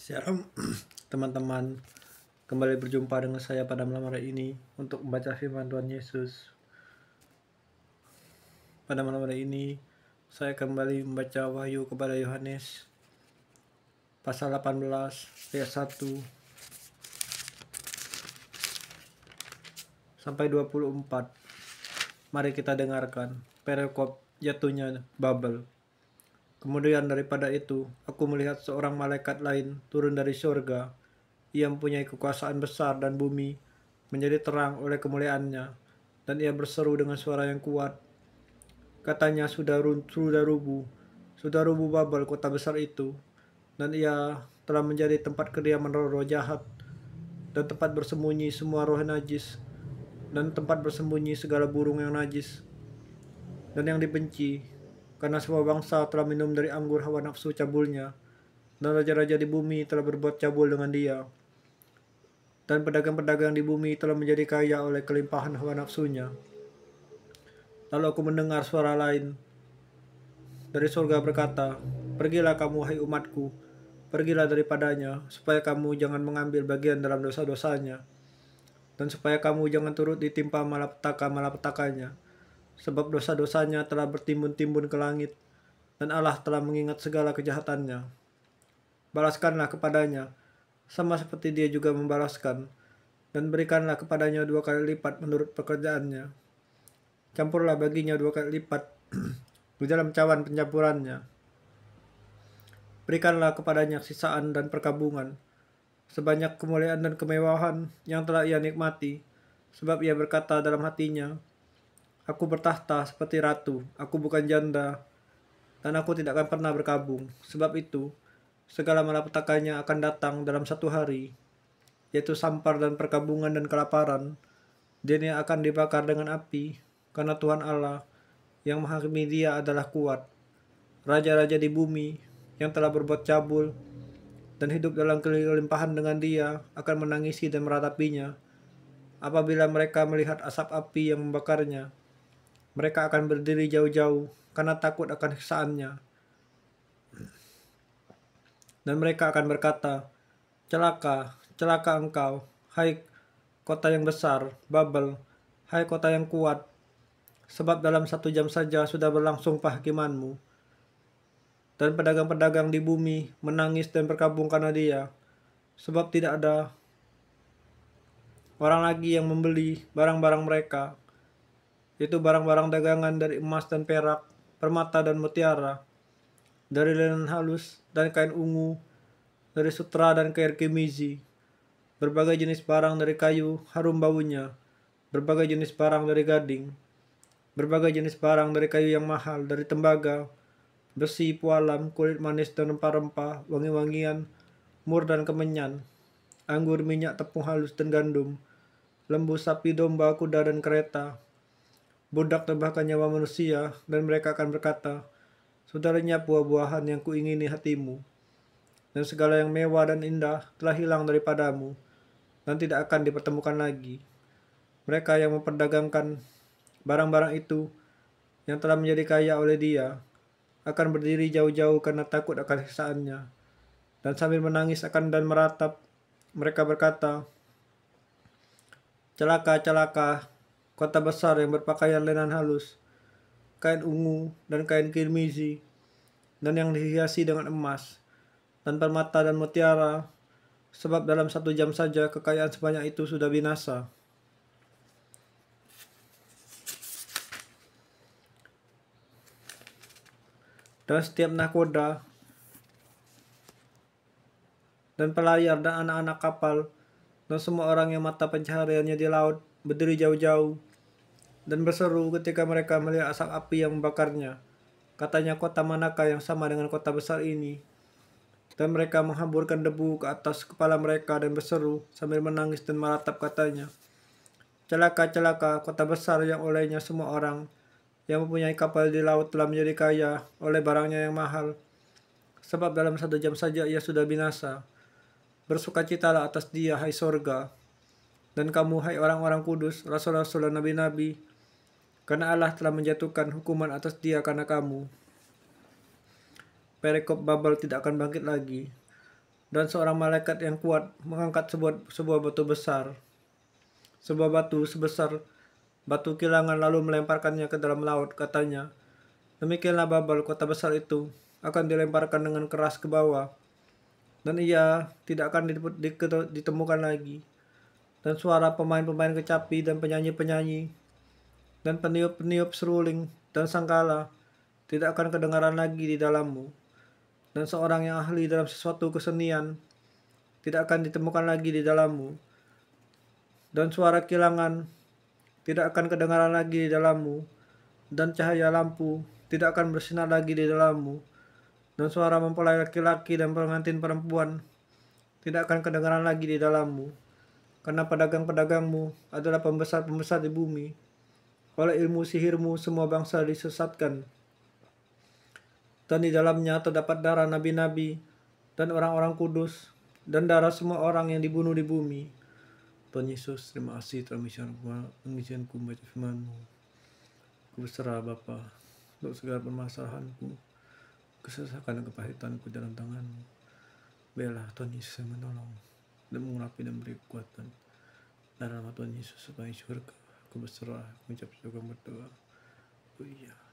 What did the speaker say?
Shalom teman-teman, kembali berjumpa dengan saya pada malam hari ini untuk membaca firman Tuhan Yesus. Pada malam hari ini saya kembali membaca Wahyu kepada Yohanes pasal 18 ayat 1 sampai 24. Mari kita dengarkan perikop jatuhnya Babel. Kemudian daripada itu, aku melihat seorang malaikat lain turun dari surga. Ia mempunyai kekuasaan besar dan bumi menjadi terang oleh kemuliaannya, dan ia berseru dengan suara yang kuat. Katanya, sudah rubuh Babel, kota besar itu, dan ia telah menjadi tempat kediaman roh-roh jahat, dan tempat bersembunyi semua roh najis, dan tempat bersembunyi segala burung yang najis, dan yang dibenci, karena semua bangsa telah minum dari anggur hawa nafsu cabulnya, dan raja-raja di bumi telah berbuat cabul dengan dia. Dan pedagang-pedagang di bumi telah menjadi kaya oleh kelimpahan hawa nafsunya. Lalu aku mendengar suara lain dari surga berkata, "Pergilah kamu, hai umatku, pergilah daripadanya, supaya kamu jangan mengambil bagian dalam dosa-dosanya, dan supaya kamu jangan turut ditimpa malapetaka-malapetakanya, sebab dosa-dosanya telah bertimbun-timbun ke langit, dan Allah telah mengingat segala kejahatannya. Balaskanlah kepadanya, sama seperti dia juga membalaskan, dan berikanlah kepadanya 2 kali lipat menurut pekerjaannya. Campurlah baginya 2 kali lipat di dalam cawan pencampurannya. Berikanlah kepadanya sisaan dan perkabungan, sebanyak kemuliaan dan kemewahan yang telah ia nikmati, sebab ia berkata dalam hatinya, aku bertahta seperti ratu, aku bukan janda, dan aku tidak akan pernah berkabung. Sebab itu, segala malapetakanya akan datang dalam satu hari, yaitu sampar dan perkabungan dan kelaparan. Dia akan dibakar dengan api, karena Tuhan Allah yang menghakimi dia adalah kuat. Raja-raja di bumi yang telah berbuat cabul dan hidup dalam kelimpahan dengan dia akan menangisi dan meratapinya. Apabila mereka melihat asap api yang membakarnya, mereka akan berdiri jauh-jauh karena takut akan siksaannya. Dan mereka akan berkata, celaka, celaka engkau, hai kota yang besar, Babel, hai kota yang kuat, sebab dalam 1 jam saja sudah berlangsung penghakimanmu. Dan pedagang-pedagang di bumi menangis dan berkabung karena dia, sebab tidak ada orang lagi yang membeli barang-barang mereka, yaitu barang-barang dagangan dari emas dan perak, permata dan mutiara, dari linen halus dan kain ungu, dari sutra dan kain kirmizi, berbagai jenis barang dari kayu harum baunya, berbagai jenis barang dari gading, berbagai jenis barang dari kayu yang mahal, dari tembaga, besi, pualam, kulit manis dan rempah-rempah, wangi-wangian, mur dan kemenyan, anggur, minyak, tepung halus dan gandum, lembu, sapi, domba, kuda dan kereta, budak dan bahkan nyawa manusia. Dan mereka akan berkata, sudah lenyap buah-buahan yang kuingini hatimu, dan segala yang mewah dan indah telah hilang daripadamu, dan tidak akan dipertemukan lagi. Mereka yang memperdagangkan barang-barang itu yang telah menjadi kaya oleh dia akan berdiri jauh-jauh karena takut akan siksaannya, dan sambil menangis akan dan meratap, mereka berkata, celaka, celaka, kota besar yang berpakaian lenan halus, kain ungu dan kain kirmizi, dan yang dihiasi dengan emas, dan permata dan mutiara, sebab dalam 1 jam saja kekayaan sebanyak itu sudah binasa. Dan setiap nahkoda dan pelayar dan anak-anak kapal dan semua orang yang mata pencahariannya di laut berdiri jauh-jauh dan berseru ketika mereka melihat asap api yang membakarnya. Katanya, kota manakah yang sama dengan kota besar ini? Dan mereka menghamburkan debu ke atas kepala mereka dan berseru sambil menangis dan meratap, katanya, celaka, celaka, kota besar yang olehnya semua orang yang mempunyai kapal di laut telah menjadi kaya oleh barangnya yang mahal, sebab dalam 1 jam saja ia sudah binasa. Bersukacitalah atas dia, hai sorga, dan kamu, hai orang-orang kudus, rasul-rasul dan nabi-nabi, karena Allah telah menjatuhkan hukuman atas dia karena kamu. Perikop Babel tidak akan bangkit lagi, dan seorang malaikat yang kuat mengangkat sebuah batu besar, sebuah batu sebesar batu kilangan, lalu melemparkannya ke dalam laut. Katanya, demikianlah Babel, kota besar itu, akan dilemparkan dengan keras ke bawah, dan ia tidak akan ditemukan lagi. Dan suara pemain-pemain kecapi dan penyanyi-penyanyi dan peniup-peniup seruling dan sangkala tidak akan kedengaran lagi di dalammu. Dan seorang yang ahli dalam sesuatu kesenian tidak akan ditemukan lagi di dalammu. Dan suara kilangan tidak akan kedengaran lagi di dalammu. Dan cahaya lampu tidak akan bersinar lagi di dalammu. Dan suara mempelai laki-laki dan pengantin perempuan tidak akan kedengaran lagi di dalammu. Karena pedagang-pedagangmu adalah pembesar-pembesar di bumi. Oleh ilmu sihirmu semua bangsa disesatkan. Dan di dalamnya terdapat darah nabi-nabi dan orang-orang kudus, dan darah semua orang yang dibunuh di bumi. Tuhan Yesus, terima kasih telah mengizinkanku membaca firman-Mu. Ku berserah Bapa untuk segala permasalahanku, kesesakan dan kepahitanku dalam tangan-Mu. Biarlah Tuhan Yesus yang menolong dan mengurapi dan beri kekuatan. Dalam nama Tuhan Yesus supaya surga, aku berserah, mengucap syukur berdoa. Oh iya.